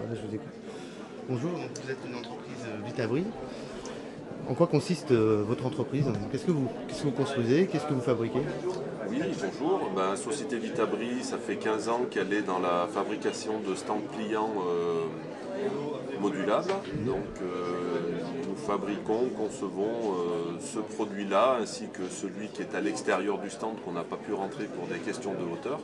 Voilà, je vous écoute. Bonjour, donc vous êtes une entreprise Vitabri. En quoi consiste votre entreprise? Qu'est-ce que vous construisez? Qu'est-ce que vous fabriquez? Oui, bonjour. Société Vitabri, ça fait 15 ans qu'elle est dans la fabrication de stands pliants modulables. Nous fabriquons, concevons ce produit-là ainsi que celui qui est à l'extérieur du stand qu'on n'a pas pu rentrer pour des questions de hauteur,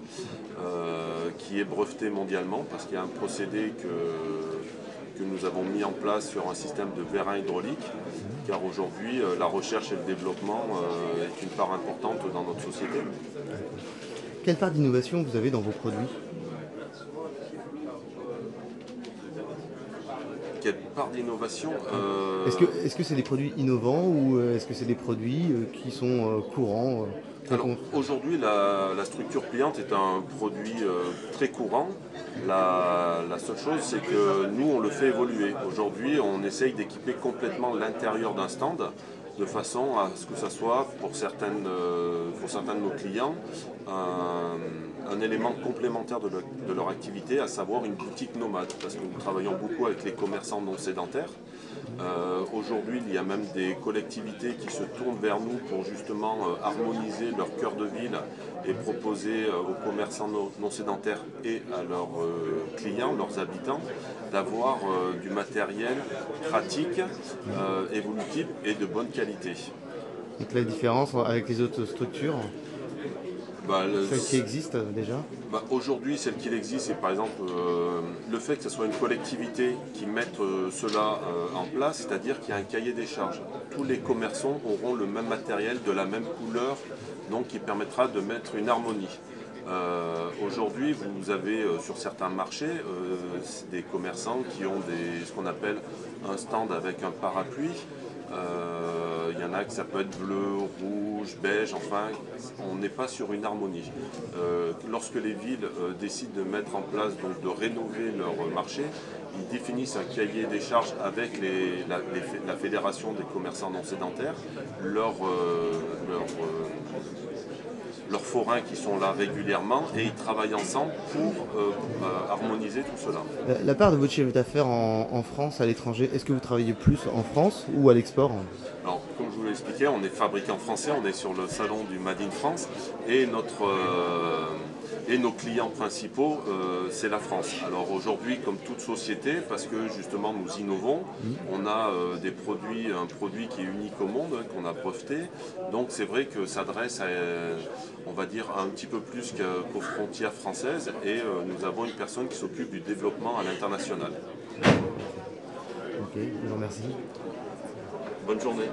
qui est breveté mondialement parce qu'il y a un procédé que nous avons mis en place sur un système de vérin hydraulique, car aujourd'hui la recherche et le développement est une part importante dans notre société. Quelle part d'innovation vous avez dans vos produits? Quelle part d'innovation Est-ce que c'est des produits innovants ou est-ce que c'est des produits qui sont courants Alors aujourd'hui, la structure pliante est un produit très courant. La seule chose, c'est que nous, on le fait évoluer. Aujourd'hui, on essaye d'équiper complètement l'intérieur d'un stand de façon à ce que ça soit, pour certains de nos clients, un élément complémentaire de leur activité, à savoir une boutique nomade. Parce que nous travaillons beaucoup avec les commerçants non sédentaires. Aujourd'hui, il y a même des collectivités qui se tournent vers nous pour justement harmoniser leur cœur de ville et proposer aux commerçants non sédentaires et à leurs clients, leurs habitants, d'avoir du matériel pratique, évolutif et de bonne qualité. Donc la différence avec les autres structures, Bah, le- celles qui existent déjà? Aujourd'hui, celle qu'il existe, c'est par exemple le fait que ce soit une collectivité qui mette cela en place, c'est-à-dire qu'il y a un cahier des charges. Tous les commerçants auront le même matériel de la même couleur, donc qui permettra de mettre une harmonie. Aujourd'hui, vous avez sur certains marchés des commerçants qui ont ce qu'on appelle un stand avec un parapluie. Il y en a que ça peut être bleu, rouge, beige, enfin, on n'est pas sur une harmonie. Lorsque les villes décident de mettre en place, donc de rénover leur marché, ils définissent un cahier des charges avec la Fédération des commerçants non sédentaires, leurs forains qui sont là régulièrement, et ils travaillent ensemble pour harmoniser tout cela. La part de votre chiffre d'affaires en France, à l'étranger, est-ce que vous travaillez plus en France ou à l'export? Alors, comme je vous l'ai expliqué, on est fabricant français, on est sur le salon du Made in France et nos clients principaux, c'est la France. Alors aujourd'hui, comme toute société, parce que justement nous innovons, on a un produit qui est unique au monde, qu'on a breveté. Donc c'est vrai que ça s'adresse à, on va dire, un petit peu plus qu'aux frontières françaises, et nous avons une personne qui s'occupe du développement à l'international. Ok, je vous remercie. Bonne journée.